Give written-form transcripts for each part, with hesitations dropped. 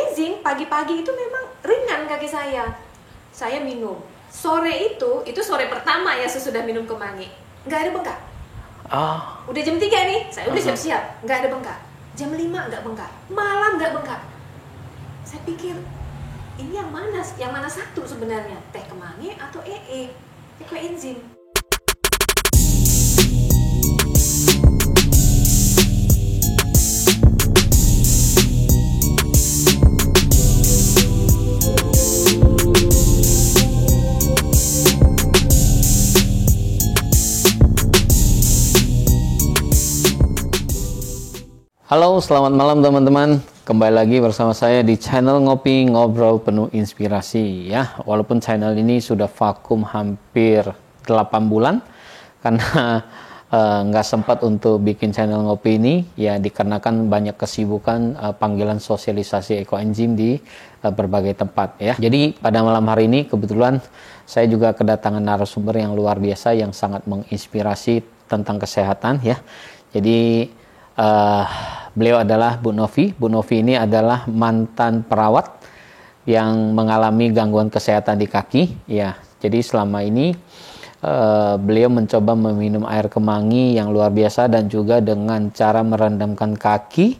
amazing, pagi-pagi itu memang ringan kaki saya. Saya minum. Sore itu sore pertama ya sesudah minum kemangi. Nggak ada bengkak. Udah jam 3 nih, saya udah siap-siap. Nggak ada bengkak. Jam 5 nggak bengkak. Malam nggak bengkak. Saya pikir, ini yang mana satu sebenarnya? Teh kemangi atau Ecoenzym? Halo, selamat malam teman-teman. Kembali lagi bersama saya di channel Ngopi Ngobrol Penuh Inspirasi ya. Walaupun channel ini sudah vakum hampir 8 bulan karena nggak sempat untuk bikin channel ngopi ini ya, dikarenakan banyak kesibukan panggilan sosialisasi Ecoenzym di berbagai tempat ya. Jadi pada malam hari ini kebetulan saya juga kedatangan narasumber yang luar biasa yang sangat menginspirasi tentang kesehatan ya. Jadi beliau adalah Bu Novi. Bu Novi ini adalah mantan perawat yang mengalami gangguan kesehatan di kaki. Ya, jadi selama ini beliau mencoba meminum air kemangi yang luar biasa dan juga dengan cara merendamkan kaki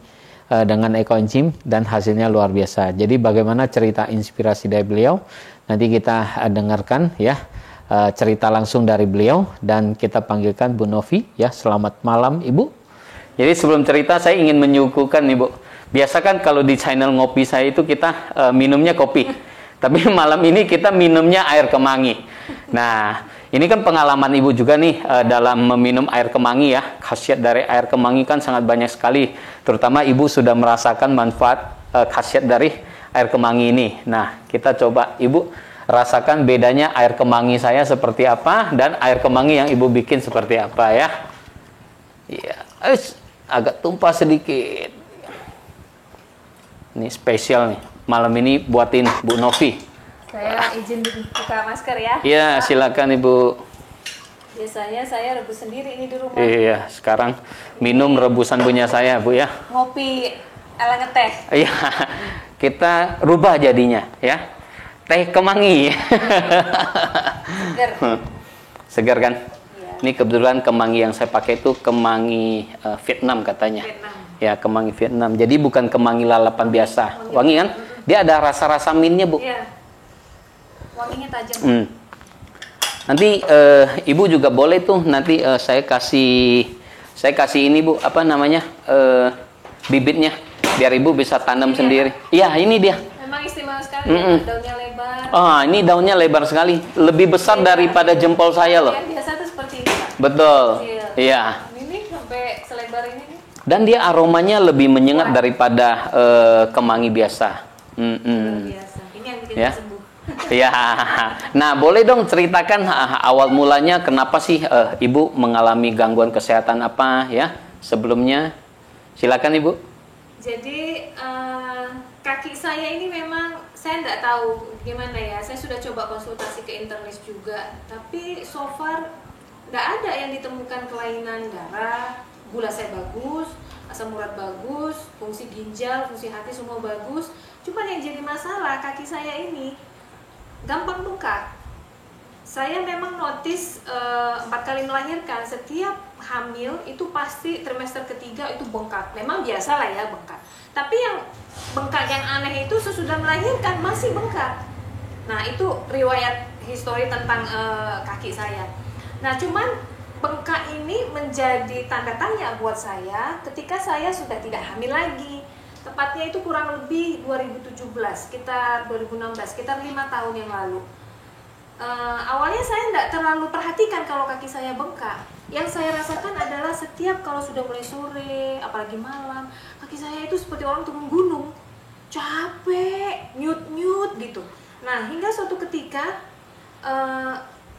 dengan Ecoenzym dan hasilnya luar biasa. Jadi bagaimana cerita inspirasi dari beliau? Nanti kita dengarkan ya. Cerita langsung dari beliau dan kita panggilkan Bu Novi ya. Selamat malam Ibu. Jadi sebelum cerita saya ingin menyuguhkan nih Bu. Biasa kan kalau di channel ngopi saya itu kita minumnya kopi. Tapi malam ini kita minumnya air kemangi. Nah, ini kan pengalaman Ibu juga nih dalam meminum air kemangi ya. Khasiat dari air kemangi kan sangat banyak sekali. Terutama Ibu sudah merasakan manfaat khasiat dari air kemangi ini. Nah, kita coba Ibu rasakan bedanya air kemangi saya seperti apa dan air kemangi yang Ibu bikin seperti apa ya. Iya. Agak tumpah sedikit. Ini spesial nih. Malam ini buatin Bu Novi. Saya izin buka masker ya. Iya, silakan Ibu. Biasanya saya rebus sendiri ini di rumah. Iya, sekarang minum rebusan punya saya, Bu ya. Ngopi ala ngeteh. Iya. Kita rubah jadinya ya. Teh kemangi. Seger. Segar kan? Ini kebetulan kemangi yang saya pakai itu kemangi Vietnam katanya. Ya, kemangi Vietnam. Jadi bukan kemangi lalapan biasa. Wangi kan? Dia ada rasa-rasa mintnya, Bu. Iya. Wanginya tajam. Nanti Ibu juga boleh tuh nanti saya kasih ini Bu, apa namanya? Bibitnya biar Ibu bisa tanam sendiri. Iya, ini dia. Memang istimewa sekali ya, daunnya lebar. Ini daunnya lebar sekali. Lebih besar daripada jempol saya loh. Yang biasa tuh seperti ini, Pak. Betul. Iya. Ini sampai selebar ini nih. Dan dia aromanya lebih menyengat daripada kemangi biasa. Biasa. Ini yang bikin Ya. sembuh. Ya. Nah, boleh dong ceritakan awal mulanya kenapa sih Ibu mengalami gangguan kesehatan apa ya sebelumnya? Silakan Ibu. Jadi kaki saya ini memang saya nggak tahu gimana ya. Saya sudah coba konsultasi ke internis juga, tapi so far nggak ada yang ditemukan kelainan darah. Gula saya bagus, asam urat bagus, fungsi ginjal, fungsi hati semua bagus. Cuma yang jadi masalah kaki saya ini gampang bengkak. Saya memang notice 4 kali melahirkan, setiap hamil itu pasti trimester ketiga itu bengkak. Memang biasa lah ya bengkak. Tapi yang bengkak yang aneh itu sesudah melahirkan masih bengkak. Nah itu riwayat histori tentang kaki saya. Nah cuman bengkak ini menjadi tanda tanya buat saya ketika saya sudah tidak hamil lagi. Tepatnya itu kurang lebih 2017, sekitar 2016, sekitar 5 tahun yang lalu. Awalnya saya tidak terlalu perhatikan kalau kaki saya bengkak. Yang saya rasakan adalah setiap kalau sudah mulai sore, apalagi malam, kaki saya itu seperti orang turun gunung, capek, nyut-nyut gitu. Nah hingga suatu ketika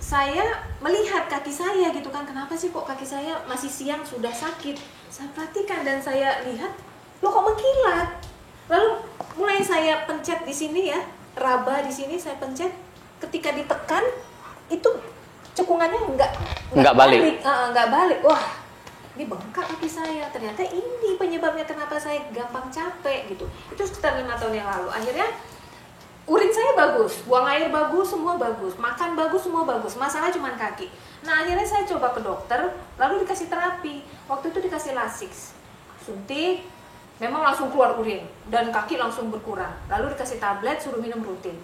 saya melihat kaki saya gitu kan, kenapa sih kok kaki saya masih siang sudah sakit? Saya perhatikan dan saya lihat, loh kok mengkilat. Lalu mulai saya pencet di sini ya, raba di sini saya pencet. Ketika ditekan itu cekungannya nggak balik. Nggak balik. Wah, ini bengkak kaki saya, ternyata ini penyebabnya kenapa saya gampang capek gitu. Itu sekitar 5 tahun yang lalu. Akhirnya urin saya bagus, buang air bagus, semua bagus, makan bagus, semua bagus, masalah cuma kaki. Nah akhirnya saya coba ke dokter, lalu dikasih terapi. Waktu itu dikasih lasix, suntik, memang langsung keluar urin dan kaki langsung berkurang. Lalu dikasih tablet, suruh minum rutin.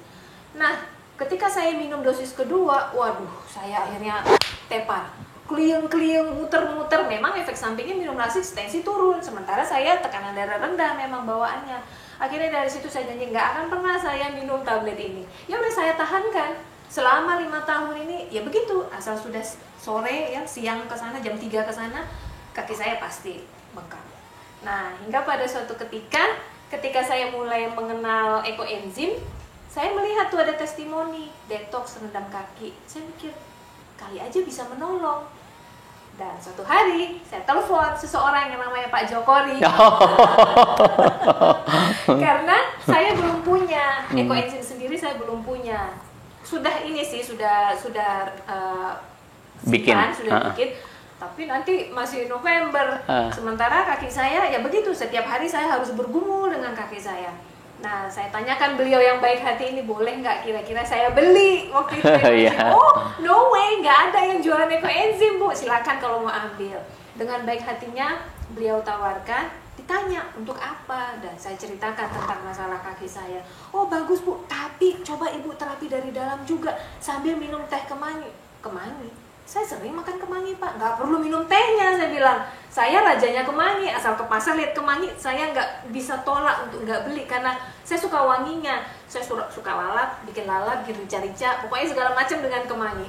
Nah ketika saya minum dosis kedua, waduh, saya akhirnya tepar, kliung-kliung, muter-muter. Memang efek sampingnya minum lasix, tensi turun, sementara saya tekanan darah rendah memang bawaannya. Akhirnya dari situ saya janji nggak akan pernah saya minum tablet ini. Ya udah saya tahankan selama 5 tahun ini. Ya begitu, asal sudah sore ya, siang ke sana, jam 3 ke sana, kaki saya pasti bengkak. Nah hingga pada suatu ketika saya mulai mengenal ekoenzim, saya melihat tuh ada testimoni detox rendam kaki. Saya mikir kali aja bisa menolong. Dan suatu hari saya telepon seseorang yang namanya Pak Jokori. Karena saya belum punya ekoenzim sendiri, saya belum punya. Sudah ini sih sudah bikin. Bikin. Tapi nanti masih November. Sementara kaki saya ya begitu, setiap hari saya harus bergumul dengan kaki saya. Nah, saya tanyakan beliau yang baik hati ini, boleh nggak kira-kira saya beli waktu itu? Oh, no way, nggak ada yang jualan ekoenzim, Bu. Silakan kalau mau ambil. Dengan baik hatinya, beliau tawarkan, ditanya untuk apa, dan saya ceritakan tentang masalah kaki saya. Oh, bagus Bu, tapi coba Ibu terapi dari dalam juga sambil minum teh kemangi. Kemangi? Saya sering makan kemangi Pak, nggak perlu minum tehnya, saya bilang. Saya rajanya kemangi, asal ke pasar lihat kemangi, saya nggak bisa tolak untuk nggak beli karena saya suka wanginya. Saya suka lalap, bikin rica-rica, pokoknya segala macam dengan kemangi.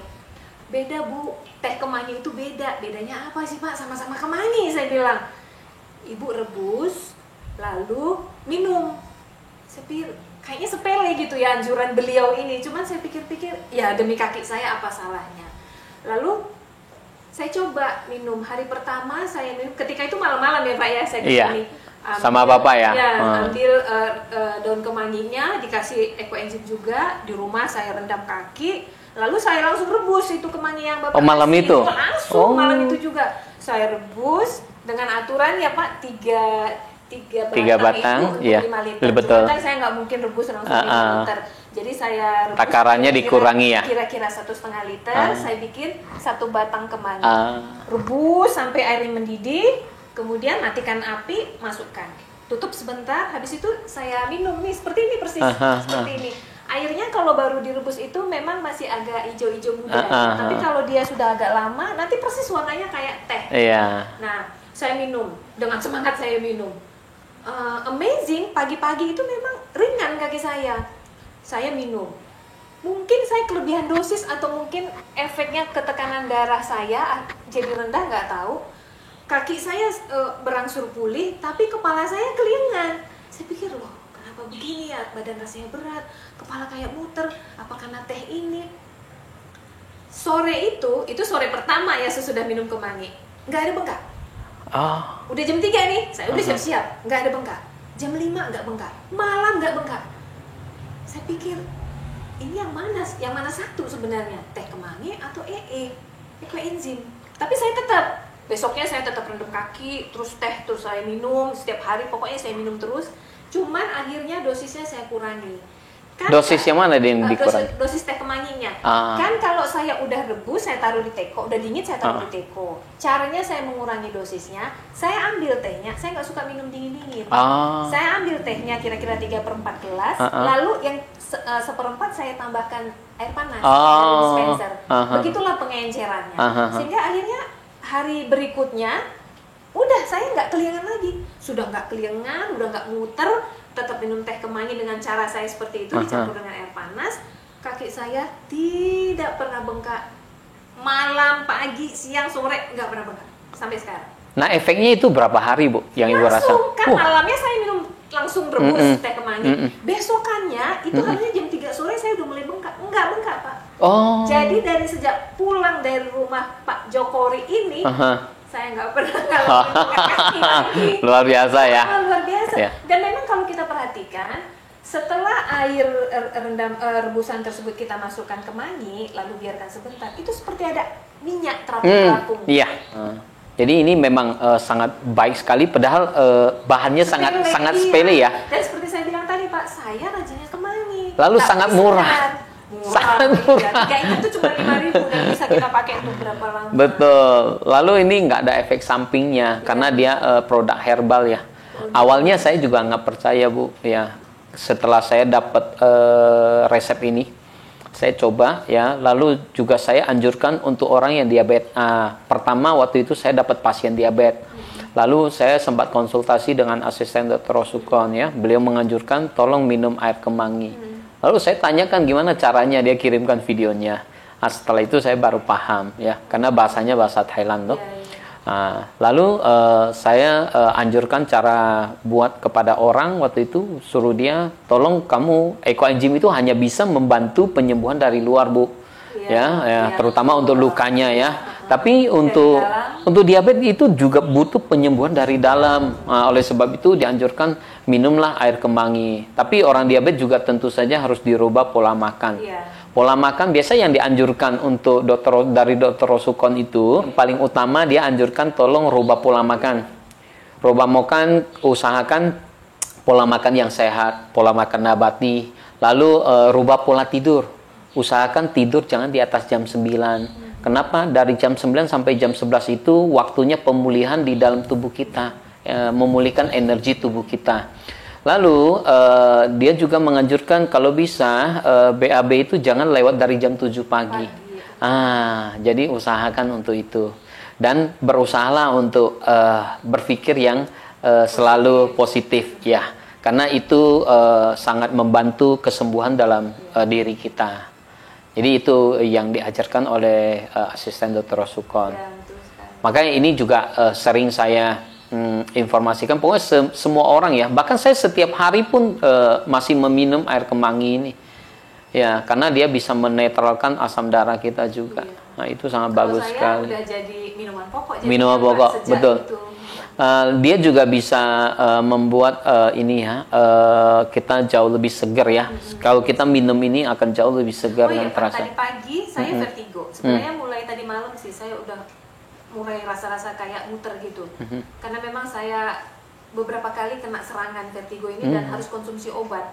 Beda Bu, teh kemangi itu beda. Bedanya apa sih Pak? Sama-sama kemangi, saya bilang. Ibu rebus, lalu minum. Saya pikir, kayaknya sepele gitu ya anjuran beliau ini. Cuman saya pikir-pikir, ya demi kaki saya apa salahnya. Lalu saya coba minum. Hari pertama saya minum, ketika itu malam-malam ya Pak ya, saya kesini. Sama Bapak ya? Ambil daun kemanginya, dikasih ekoenzim juga, di rumah saya rendam kaki, lalu saya langsung rebus itu kemangi yang Bapak malam kasih. itu? Langsung malam itu juga. Saya rebus dengan aturan ya Pak, 3 batang itu, iya. 5 liter. Betul. Cuman saya nggak mungkin rebus langsung 5 liter. Jadi saya rebus takarannya dikurangi ya? Kira-kira 1,5 liter, saya bikin 1 batang kemangi. Rebus sampai airnya mendidih, kemudian matikan api, masukkan. Tutup sebentar, habis itu saya minum nih, seperti ini persis, seperti ini. Airnya kalau baru direbus itu memang masih agak hijau-hijau muda, tapi kalau dia sudah agak lama, nanti persis warnanya kayak teh. Nah, saya minum, dengan semangat saya minum. Amazing, pagi-pagi itu memang ringan kaki saya minum. Mungkin saya kelebihan dosis atau mungkin efeknya ketekanan darah saya jadi rendah, nggak tahu. Kaki saya berangsur pulih, tapi kepala saya kelingan. Saya pikir, loh kenapa begini ya, badan rasanya berat, kepala kayak muter, apa karena teh ini? Sore itu sore pertama ya sesudah minum kemangi, nggak ada bengkak. Udah jam 3 nih, saya udah siap-siap, nggak ada bengkak. Jam 5 nggak bengkak, malam nggak bengkak. Saya pikir, ini yang mana satu sebenarnya, teh kemangi atau ekoenzim. Tapi saya besoknya saya tetap rendam kaki, terus teh, terus saya minum setiap hari, pokoknya saya minum terus. Cuman akhirnya dosisnya saya kurangi. Kan dosis yang mana yang dikurangi? Dosis teh kemanginya. Kan kalau saya udah rebus, saya taruh di teko, udah dingin saya taruh di teko. Caranya saya mengurangi dosisnya, saya ambil tehnya, saya nggak suka minum dingin-dingin. Saya ambil tehnya kira-kira 3/4 gelas, lalu yang 1/4 saya tambahkan air panas dari dispenser. Begitulah pengencerannya. Sehingga akhirnya hari berikutnya, udah saya nggak kelingan lagi. Sudah nggak kelingan, udah nggak muter, tetap minum teh kemangi dengan cara saya seperti itu, dicampur dengan air panas. Kaki saya tidak pernah bengkak. Malam, pagi, siang, sore nggak pernah bengkak sampai sekarang. Nah efeknya itu berapa hari Bu yang Ibu rasa? Kan malamnya saya minum langsung rebus teh kemangi. Besokannya itu harusnya jam 3 sore saya udah mulai bengkak. Nggak bengkak Pak. Jadi dari sejak pulang dari rumah Pak Jokori ini, saya nggak pernah ngalamin kaki lagi. Luar biasa ya. Luar biasa. Dan memang kalau kita perhatikan, setelah air rebusan tersebut kita masukkan kemangi, lalu biarkan sebentar, itu seperti ada minyak terapung-terapung. Jadi ini memang sangat baik sekali, padahal bahannya sangat sepele ya. Dan seperti saya bilang tadi Pak, saya rajanya kemangi. Lalu sangat murah. Sangat murah. Tiga itu tuh cuma 5.000 dan bisa kita pakai untuk berapa lama. Betul. Lalu ini nggak ada efek sampingnya karena dia produk herbal ya. Awalnya saya juga nggak percaya Bu ya. Setelah saya dapat resep ini, saya coba ya, lalu juga saya anjurkan untuk orang yang diabetes. Pertama waktu itu saya dapat pasien diabetes. Lalu saya sempat konsultasi dengan asisten Dr. Rosukon ya. Beliau menganjurkan tolong minum air kemangi. Lalu saya tanyakan gimana caranya, dia kirimkan videonya. Setelah itu saya baru paham ya, karena bahasanya bahasa Thailand loh. Lalu saya anjurkan cara buat kepada orang waktu itu, suruh dia tolong kamu ekoenzim itu hanya bisa membantu penyembuhan dari luar Bu, terutama untuk lukanya ya. Tapi untuk diabetes itu juga butuh penyembuhan dari dalam. Oleh sebab itu dianjurkan minumlah air kemangi. Tapi orang diabetes juga tentu saja harus dirubah pola makan. Pola makan biasa yang dianjurkan untuk dari Dr. Rosukon itu paling utama dia anjurkan tolong rubah pola makan. Rubah makan, usahakan pola makan yang sehat, pola makan nabati. Lalu rubah pola tidur. Usahakan tidur jangan di atas jam 9. Kenapa? Dari jam 9 sampai jam 11 itu waktunya pemulihan di dalam tubuh kita, memulihkan energi tubuh kita. Lalu dia juga menganjurkan kalau bisa BAB itu jangan lewat dari jam 7 pagi. Jadi usahakan untuk itu. Dan berusahalah untuk berpikir yang selalu positif ya. Karena itu sangat membantu kesembuhan dalam diri kita. Jadi itu yang diajarkan oleh asisten Dr. Rosukon. Makanya ini juga sering saya informasikan, pokoknya semua orang ya, bahkan saya setiap hari pun masih meminum air kemangi ini ya, karena dia bisa menetralkan asam darah kita juga. Nah itu sangat bagus sekali. Udah jadi minuman pokok. Minuman pokok, betul. Dia juga bisa membuat kita jauh lebih segar ya. Kalau kita minum ini akan jauh lebih segar dan terasa. Tadi pagi saya vertigo. Sebenarnya mulai tadi malam sih saya udah mulai rasa-rasa kayak muter gitu. Karena memang saya beberapa kali kena serangan vertigo ini dan harus konsumsi obat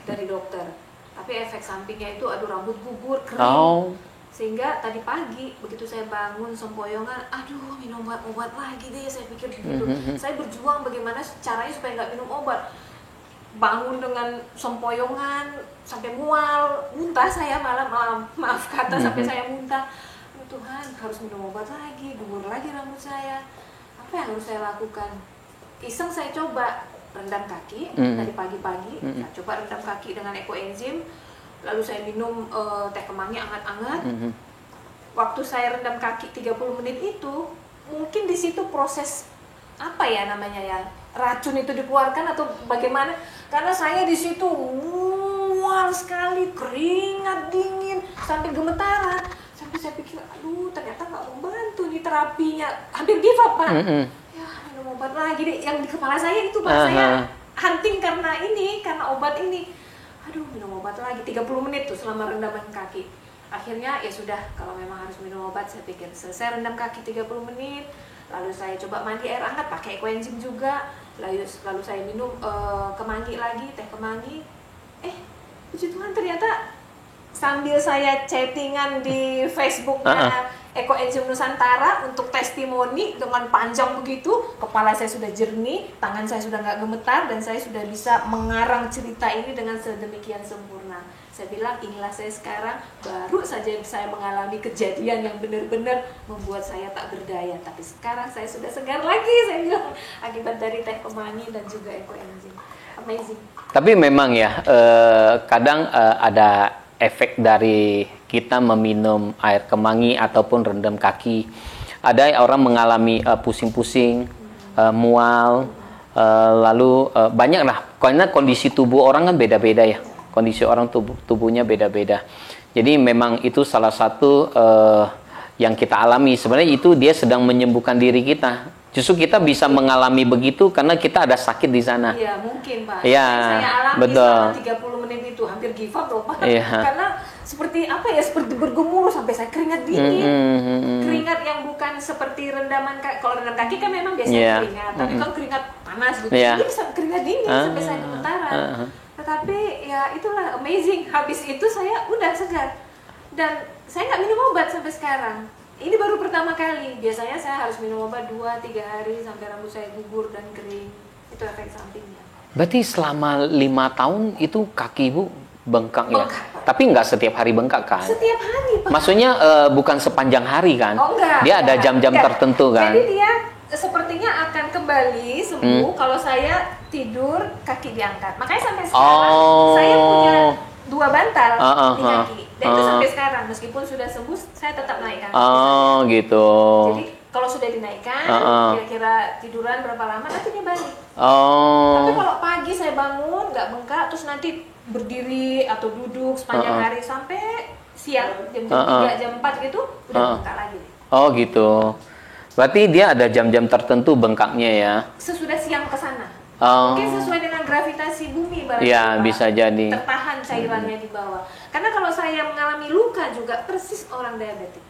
dari dokter. Tapi efek sampingnya itu rambut gugur, kering. Sehingga tadi pagi begitu saya bangun sempoyongan, aduh minum obat lagi deh, saya pikir begitu. Saya berjuang bagaimana caranya supaya nggak minum obat. Bangun dengan sempoyongan sampai mual, muntah saya maaf kata sampai saya muntah. Tuhan, harus minum obat lagi, gugur lagi rambut saya. Apa yang harus saya lakukan? Iseng saya coba rendam kaki dari pagi-pagi. Saya coba rendam kaki dengan ekoenzim. Lalu saya minum teh kemangi hangat-hangat. Waktu saya rendam kaki 30 menit itu, mungkin di situ proses apa ya namanya ya, racun itu dikeluarkan atau bagaimana? Karena saya di situ mual sekali, keringat dingin sampai gemetaran. Sampai saya pikir, aduh ternyata nggak membantu nih terapinya, hampir give up Pak. Ya minum obat lagi deh, yang di kepala saya itu Pak, saya hunting karena obat ini. Aduh minum obat lagi, 30 menit tuh selama rendaman kaki. Akhirnya ya sudah, kalau memang harus minum obat, saya pikir selesai rendam kaki 30 menit. Lalu saya coba mandi air hangat, pakai ekoenzim juga. Lalu saya minum kemangi lagi, teh kemangi. Puji Tuhan ternyata sambil saya chattingan di Facebooknya Ekoenzim Nusantara untuk testimoni dengan panjang begitu, kepala saya sudah jernih, tangan saya sudah nggak gemetar, dan saya sudah bisa mengarang cerita ini dengan sedemikian sempurna. Saya bilang inilah saya sekarang, baru saja saya mengalami kejadian yang benar-benar membuat saya tak berdaya, tapi sekarang saya sudah segar lagi, saya bilang, akibat dari teh kemangi dan juga ekoenzim. Amazing. Tapi memang ya kadang ada efek dari kita meminum air kemangi ataupun rendam kaki. Ada orang mengalami pusing-pusing, mual, lalu banyak lah. Karena kondisi tubuh orang kan beda-beda ya. Kondisi orang tubuhnya beda-beda. Jadi memang itu salah satu yang kita alami. Sebenarnya itu dia sedang menyembuhkan diri kita. Justru kita bisa mengalami begitu karena kita ada sakit di sana. Iya, mungkin Pak. Iya, saya alami betul. selama 30 menit itu, hampir give up loh Pak. Iya. Karena seperti apa ya, seperti bergemuruh sampai saya keringat dingin. Keringat yang bukan seperti rendaman kaki. Kalau rendam kaki kan memang biasanya keringat, tapi kalau keringat panas gitu, ini bisa keringat dingin sampai saya gemetaran. Tetapi ya itulah amazing. Habis itu saya udah segar dan saya nggak minum obat sampai sekarang. Ini baru pertama kali. Biasanya saya harus minum obat 2-3 hari sampai rambut saya gugur dan kering. Itu efek sampingnya. Berarti selama 5 tahun itu kaki Ibu bengkak ya? Bengkak. Tapi nggak setiap hari bengkak kan? Setiap hari Pak. Maksudnya bukan sepanjang hari kan? Oh enggak. Dia ada jam-jam tertentu kan? Jadi dia sepertinya akan kembali sembuh kalau saya tidur kaki diangkat. Makanya sampai sekarang saya punya 2 bantal di kaki. Dan itu sampai sekarang meskipun sudah sembuh saya tetap naikkan. Oh gitu. Jadi kalau sudah dinaikkan, kira-kira tiduran berapa lama nanti dia balik. Tapi kalau pagi saya bangun nggak bengkak, terus nanti berdiri atau duduk sepanjang hari sampai siang jam 3, jam 4 gitu udah bengkak lagi. Oh gitu. Berarti dia ada jam-jam tertentu bengkaknya ya? Sesudah siang ke sana. Oh. Mungkin sesuai dengan gravitasi bumi barangkali. Ya, bisa jadi. Tertahan cairannya di bawah. Karena kalau saya mengalami luka juga persis orang diabetik.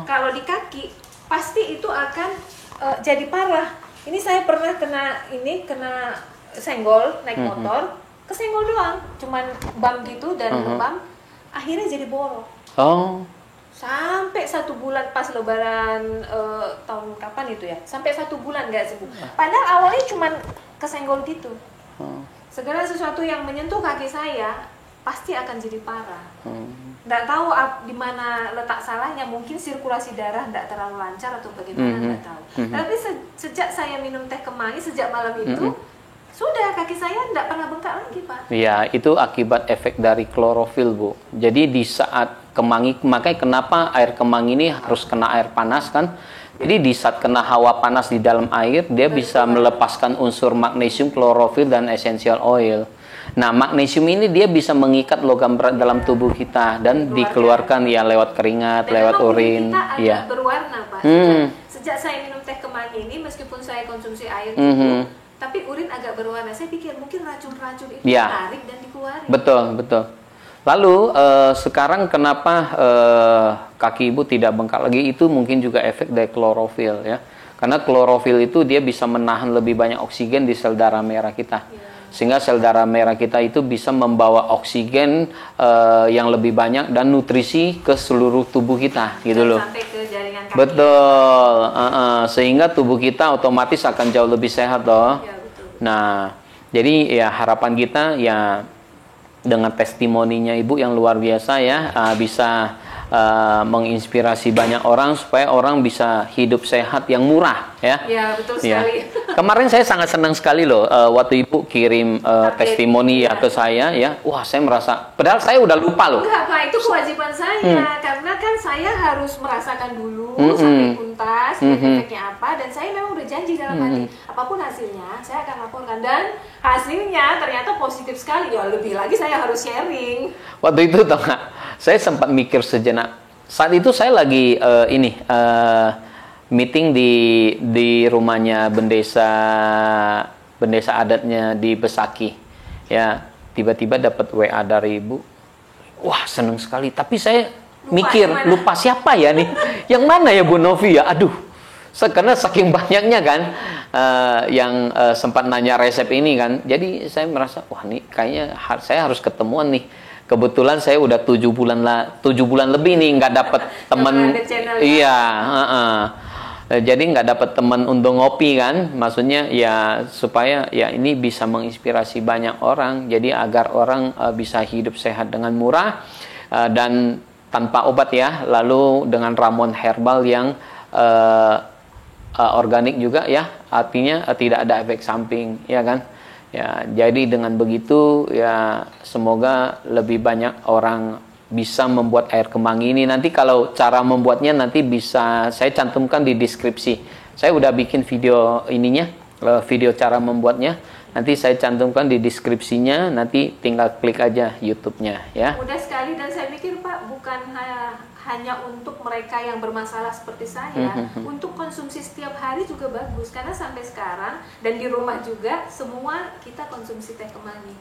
Kalau di kaki pasti itu akan jadi parah. Ini saya pernah kena senggol naik motor, kesenggol doang, cuman bam gitu dan lebam, akhirnya jadi borok. Sampai 1 bulan pas lebaran tahun kapan itu ya, sampai 1 bulan nggak sembuh. Padahal awalnya cuman kesenggol gitu. Segala sesuatu yang menyentuh kaki saya pasti akan jadi parah. Nggak tahu di mana letak salahnya, mungkin sirkulasi darah nggak terlalu lancar atau bagaimana, nggak tahu. Tapi sejak saya minum teh kemangi sejak malam itu, sudah kaki saya nggak pernah bengkak lagi Pak. Iya, itu akibat efek dari klorofil Bu. Jadi di saat kemangi, makanya kenapa air kemangi ini harus kena air panas kan? Jadi di saat kena hawa panas di dalam air, dia bisa melepaskan unsur magnesium, klorofil, dan essential oil. Nah, magnesium ini dia bisa mengikat logam berat dalam tubuh kita dan dikeluarkan ya lewat keringat, dan lewat urin. Kita agak berwarna Pak. Sejak saya minum teh kemangi ini, meskipun saya konsumsi air cukup, tapi urin agak berwarna. Saya pikir mungkin racun-racun itu ditarik dan dikeluarkan. Betul, betul. Lalu sekarang kenapa kaki Ibu tidak bengkak lagi? Itu mungkin juga efek dari klorofil ya. Karena klorofil itu dia bisa menahan lebih banyak oksigen di sel darah merah kita. Sehingga sel darah merah kita itu bisa membawa oksigen yang lebih banyak dan nutrisi ke seluruh tubuh kita gitu loh. Sampai ke jaringan kaki. Betul. Sehingga tubuh kita otomatis akan jauh lebih sehat loh. Ya, betul. Nah, jadi ya harapan kita ya dengan testimoninya Ibu yang luar biasa ya, bisa menginspirasi banyak orang supaya orang bisa hidup sehat yang murah ya. Ya, betul sekali. Kemarin saya sangat senang sekali loh waktu Ibu kirim testimoni ya ke saya ya. Wah, saya merasa padahal saya udah lupa loh. Enggak Pak, itu kewajiban saya karena kan saya harus merasakan dulu sampai tuntas efeknya apa, dan saya memang udah janji dalam hati apapun hasilnya saya akan laporkan, dan hasilnya ternyata positif sekali. Ya lebih lagi saya harus sharing. Waktu itu tau nggak, saya sempat mikir sejenak. Saat itu saya lagi meeting di rumahnya bendesa adatnya di Besaki. Ya, tiba-tiba dapat WA dari Ibu. Wah, seneng sekali. Tapi saya lupa siapa ya nih? Yang mana ya Bu Novi ya? Aduh. Karena saking banyaknya kan yang sempat nanya resep ini kan. Jadi saya merasa wah nih kayaknya saya harus ketemuan nih. Kebetulan saya udah 7 bulan lebih nih nggak dapat teman. Iya, jadi nggak dapat teman untuk ngopi kan. Maksudnya ya supaya ya ini bisa menginspirasi banyak orang. Jadi agar orang bisa hidup sehat dengan murah dan tanpa obat ya. Lalu dengan ramuan herbal yang organik juga ya. Artinya tidak ada efek samping ya kan. Ya, jadi dengan begitu ya semoga lebih banyak orang bisa membuat air kemangi ini. Nanti kalau cara membuatnya nanti bisa saya cantumkan di deskripsi. Saya udah bikin video ininya, video cara membuatnya. Nanti saya cantumkan di deskripsinya. Nanti tinggal klik aja YouTube-nya ya. Mudah sekali, dan saya pikir Pak bukan hanya untuk mereka yang bermasalah seperti saya, untuk konsumsi setiap hari juga bagus, karena sampai sekarang dan di rumah juga semua kita konsumsi teh kemangi.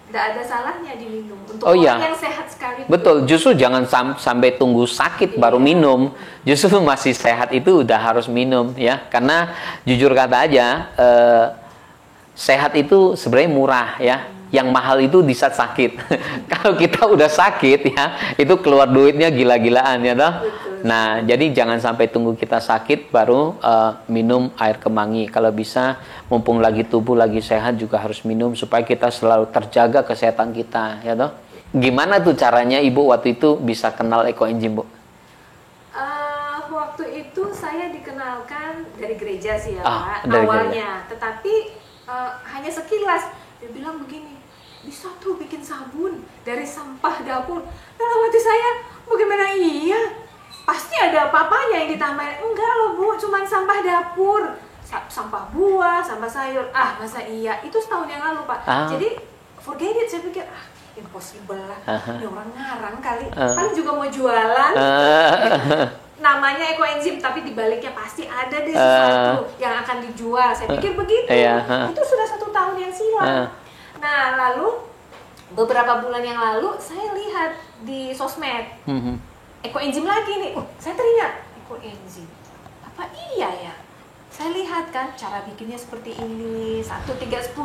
nggak ada salahnya diminum untuk Oh, orang iya. yang sehat sekali. Betul, justru jangan sampai tunggu sakit baru minum. Justru masih sehat itu udah harus minum ya. Karena jujur kata aja, sehat itu sebenarnya murah ya. Yang mahal itu di saat sakit. Kalau kita udah sakit ya, itu keluar duitnya gila-gilaan ya toh. Nah, jadi jangan sampai tunggu kita sakit baru minum air kemangi. Kalau bisa, mumpung lagi tubuh lagi sehat juga harus minum supaya kita selalu terjaga kesehatan kita ya toh. Gimana tuh caranya Ibu waktu itu bisa kenal ekoenzim, Bu? Waktu itu saya dikenalkan dari gereja sih ya Pak, dari awalnya. Tetapi hanya sekilas. Dia bilang begini, bisa tuh bikin sabun dari sampah dapur. Dalam hati saya, bagaimana iya? Pasti ada apa-apanya yang ditambahin. Enggak loh Bu, cuman sampah dapur. Sampah buah, sampah sayur. Masa iya? Itu setahun yang lalu Pak. Jadi, forget it. Saya pikir, impossible lah. Ini orang ngarang kali. Paling juga mau jualan. Namanya ekoenzim, tapi dibaliknya pasti ada deh sesuatu yang akan dijual. Saya pikir begitu. Itu sudah 1 tahun yang silam. Nah, lalu beberapa bulan yang lalu saya lihat di sosmed ekoenzim lagi nih. Saya teringat ekoenzim. Apa iya ya? Saya lihat kan cara bikinnya seperti ini, 1, 3, 10.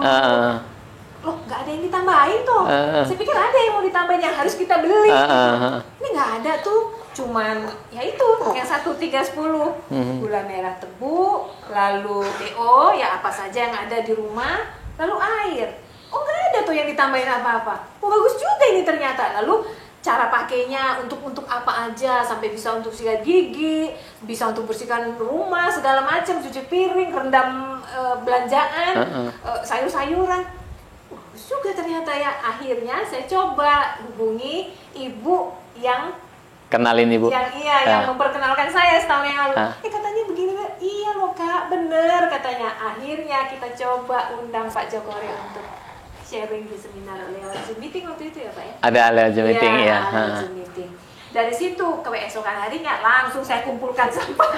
Loh, nggak ada yang ditambahin tuh. Saya pikir ada yang mau ditambahin yang harus kita beli. Ini nggak ada tuh. Cuman ya itu yang 1, 3, 10 gula merah tebu, lalu DO ya apa saja yang ada di rumah, lalu air. Nggak ada tuh yang ditambahin apa-apa. Bagus juga ini ternyata. Lalu cara pakainya untuk apa aja, sampai bisa untuk sikat gigi, bisa untuk bersihkan rumah segala macam, cuci piring, rendam belanjaan, sayur-sayuran. Bagus juga ternyata ya. Akhirnya saya coba hubungi ibu yang kenalin Ibu. Yang memperkenalkan saya setahun yang lalu. Katanya begini, iya loh Kak, bener katanya. Akhirnya kita coba undang Pak Jokowi untuk sharing di seminar lewat Zoom meeting waktu itu ya Pak ya? Ada lewat Zoom meeting ya. Zoom meeting. Dari situ keesokan harinya langsung saya kumpulkan sampah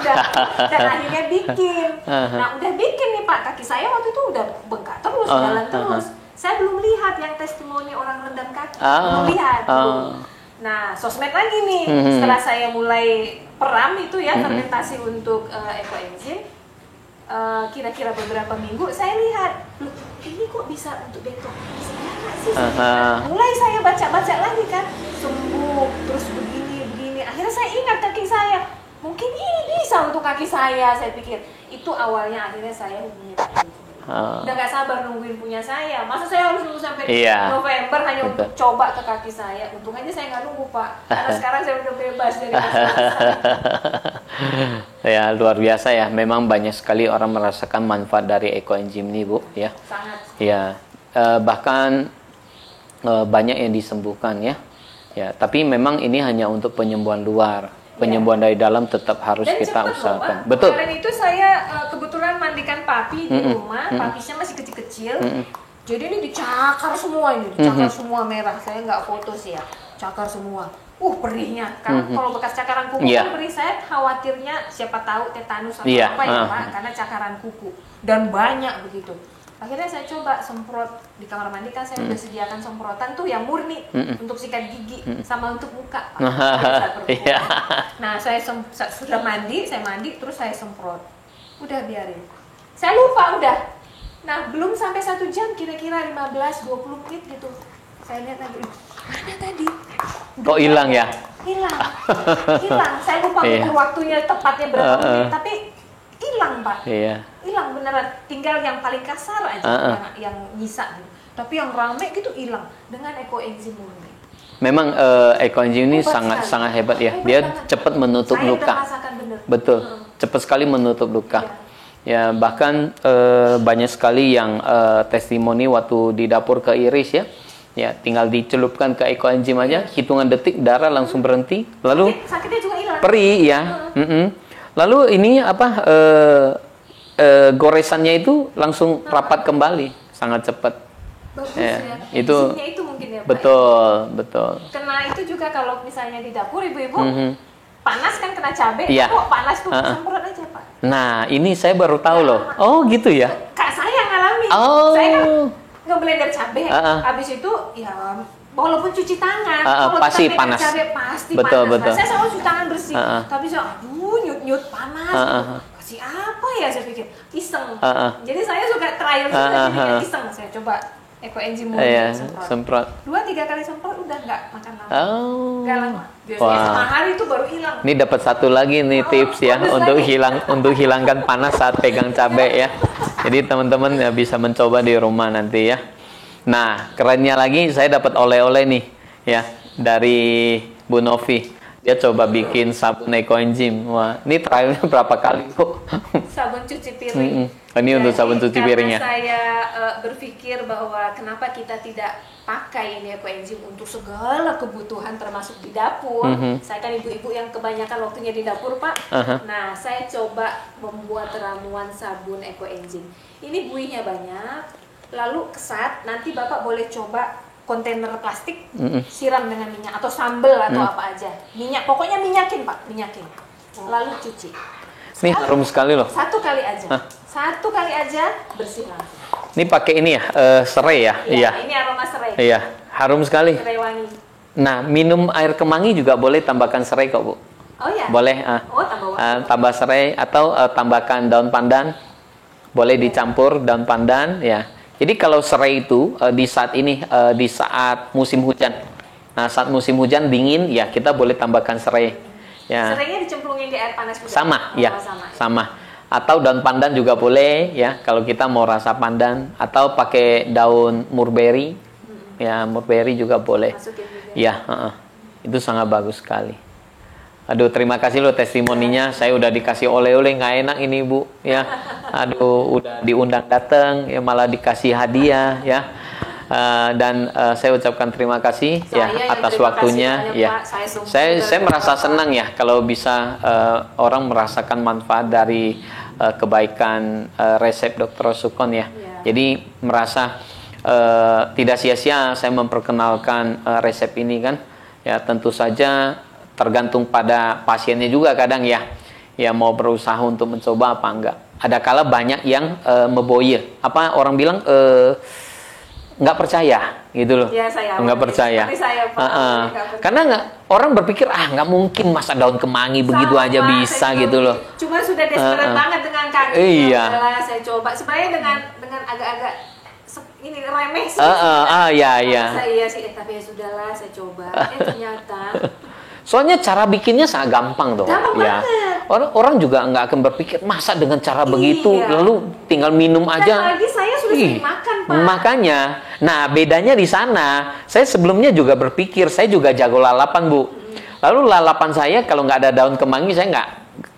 dan akhirnya bikin. Nah udah bikin nih Pak, kaki saya waktu itu udah bengkak terus, jalan terus. Saya belum lihat yang testimoni orang rendam kaki, belum lihat. Nah, sosmed lagi nih, setelah saya mulai peram itu ya, fermentasi untuk ekoenzim, kira-kira beberapa minggu, saya lihat, loh ini kok bisa untuk detox sih? Mulai saya baca-baca lagi kan, sembuh, terus begini, akhirnya saya ingat kaki saya, mungkin ini bisa untuk kaki saya pikir. Itu awalnya akhirnya saya hubungi udah gak sabar nungguin punya saya. Masa saya harus nunggu sampai November hanya untuk coba ke kaki saya. Untung aja saya nggak nunggu Pak, karena sekarang saya udah bebas dari ya luar biasa ya. Memang banyak sekali orang merasakan manfaat dari ekoenzim ini Bu ya. Sangat. Ya bahkan banyak yang disembuhkan ya. Ya tapi memang ini hanya untuk penyembuhan luar. Penyembuhan dari dalam tetap harus dan kita usahakan. Loh, betul. Kemarin itu saya kebetulan mandikan papi di rumah, papisnya masih kecil-kecil. Jadi ini dicakar semua ini, dicakar semua merah. Saya nggak foto sih ya, cakar semua. Perihnya kan kalau bekas cakaran kuku kan perih. Saya khawatirnya siapa tahu tetanus atau apa ya Pak, karena cakaran kuku dan banyak begitu. Akhirnya saya coba semprot di kamar mandi kan saya udah sediakan semprotan tuh yang murni untuk sikat gigi sama untuk muka. Nah saya sudah mandi, saya mandi terus saya semprot. Udah biarin. Saya lupa udah. Nah belum sampai 1 jam kira-kira 15-20 menit gitu. Saya lihat lagi, mana tadi? Kok hilang ya? Hilang. Saya lupa ukur waktunya tepatnya berapa menit, tapi hilang Pak. Hilang beneran, tinggal yang paling kasar aja yang nyisa gitu. Tapi yang rame gitu hilang dengan ekoenzim murni. Memang ekoenzim ini sangat hebat ya. Dia cepat menutup luka. Betul, cepat sekali menutup luka. Ya bahkan banyak sekali yang testimoni waktu di dapur keiris ya. Ya tinggal dicelupkan ke ekoenzim aja, hitungan detik darah langsung berhenti. Lalu sakitnya juga hilang. Perih ya. Lalu ini apa? Goresannya itu langsung rapat kembali, sangat cepat. Bagus ya. Itu mungkin ya Pak. Betul. Kena itu juga kalau misalnya di dapur ibu-ibu panas kan kena cabai, kok panas tuh semprot aja Pak. Nah ini saya baru tahu loh. Oh gitu ya. Kak saya ngalamin. Oh. Saya kan ngeblender cabai. Habis itu ya walaupun cuci tangan, kalau pasti kita panas. cabai pasti Betul, panas. betul. Nah, saya selalu cuci tangan bersih. Tapi saya nyut-nyut panas. Kasih apa ya, saya pikir iseng. Jadi saya suka trial juga, jadi iseng. Saya coba EcoEnzyme semprot. 2-3 kali semprot udah nggak makan lama. Nggak lama. Biasanya Wah. setengah hari itu baru hilang. Ini dapat satu lagi nih tips ya untuk hilangkan panas saat pegang cabai ya. Jadi teman-teman ya bisa mencoba di rumah nanti ya. Nah, kerennya lagi saya dapat oleh-oleh nih ya dari Bu Novi. Dia coba bikin sabun EcoEnzyme. Wah, ini trialnya berapa kali kok? Sabun cuci piring. Ini untuk sabun cuci piringnya. Karena saya berpikir bahwa kenapa kita tidak pakai ini EcoEnzyme untuk segala kebutuhan termasuk di dapur. Saya kan ibu-ibu yang kebanyakan waktunya di dapur, Pak. Nah, saya coba membuat ramuan sabun EcoEnzyme. Ini buihnya banyak, lalu kesat. Nanti Bapak boleh coba kontainer plastik, siram dengan minyak atau sambal atau apa aja. Minyak, pokoknya minyakin, Pak, minyakin. Lalu cuci. Ini harum sekali loh. Satu kali aja. Satu kali aja bersih langsung. Ini pakai ini ya, serai ya? Iya. Ini aroma serai. Iya, harum sekali. Serai wangi. Nah, minum air kemangi juga boleh tambahkan serai kok, Bu. Oh ya? Boleh. Tambah serai atau tambahkan daun pandan. Boleh dicampur daun pandan ya. Jadi kalau serai itu di saat ini di saat musim hujan. Nah, saat musim hujan dingin ya kita boleh tambahkan serai. Ya. Serainya dicemplungin di air panas juga. Sama, ya. Sama. Atau daun pandan juga boleh ya kalau kita mau rasa pandan atau pakai daun mulberry. Ya, mulberry juga boleh. Masukin juga. Ya, itu sangat bagus sekali. Aduh, terima kasih loh testimoninya. Saya udah dikasih oleh-oleh, nggak enak ini Bu ya. Aduh, udah diundang datang ya malah dikasih hadiah ya. Dan saya ucapkan terima kasih ya atas waktunya ya. Saya merasa senang ya kalau bisa orang merasakan manfaat dari kebaikan resep Dr. Sukon ya. Jadi merasa tidak sia-sia saya memperkenalkan resep ini kan. Ya tentu saja tergantung pada pasiennya juga kadang ya mau berusaha untuk mencoba apa enggak. Ada kala banyak yang meboye, apa orang bilang nggak percaya gitu loh. Ya, saya nggak percaya. Saya, Pak, karena orang berpikir nggak mungkin masa daun kemangi begitu aja bisa gitu loh. Cuma sudah desperate banget dengan kaki. Iya. Udahlah, saya coba sebenarnya dengan agak-agak ini remeh sih. Iya. Saya sih tapi ya sudahlah saya coba. Ternyata soalnya cara bikinnya sangat gampang tuh. Gampang banget. Orang juga nggak akan berpikir masa dengan cara begitu lalu tinggal minum aja. Dan lagi saya sudah sering makan, Pak. Makanya, nah bedanya di sana. Saya sebelumnya juga berpikir saya juga jago lalapan Bu. Lalu lalapan saya kalau nggak ada daun kemangi saya nggak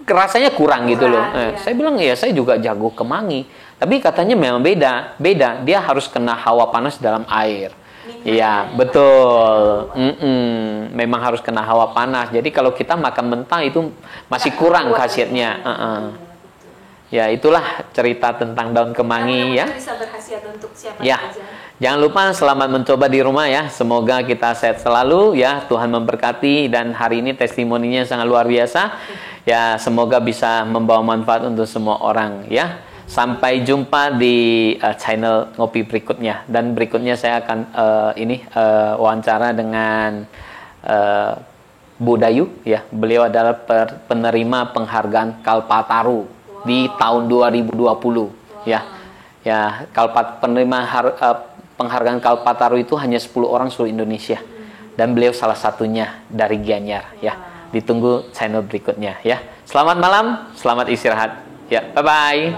rasanya kurang gitu loh. Saya bilang ya saya juga jago kemangi. Tapi katanya memang beda. Dia harus kena hawa panas dalam air. Iya, betul. Memang harus kena hawa panas. Jadi kalau kita makan mentah itu masih kurang khasiatnya. Ya, itulah cerita tentang daun kemangi ya. Bisa berkhasiat untuk siapa ya. saja. Jangan lupa selamat mencoba di rumah ya. Semoga kita sehat selalu ya. Tuhan memberkati dan hari ini testimoninya sangat luar biasa. Ya, semoga bisa membawa manfaat untuk semua orang ya. Sampai jumpa di channel Ngopi berikutnya. Dan berikutnya saya akan wawancara dengan Bu Dayu ya. Beliau adalah penerima penghargaan Kalpataru di tahun 2020 ya. Ya, penerima penghargaan Kalpataru itu hanya 10 orang seluruh Indonesia. Dan beliau salah satunya dari Gianyar ya. Ditunggu channel berikutnya ya. Selamat malam, selamat istirahat. Ya, bye-bye.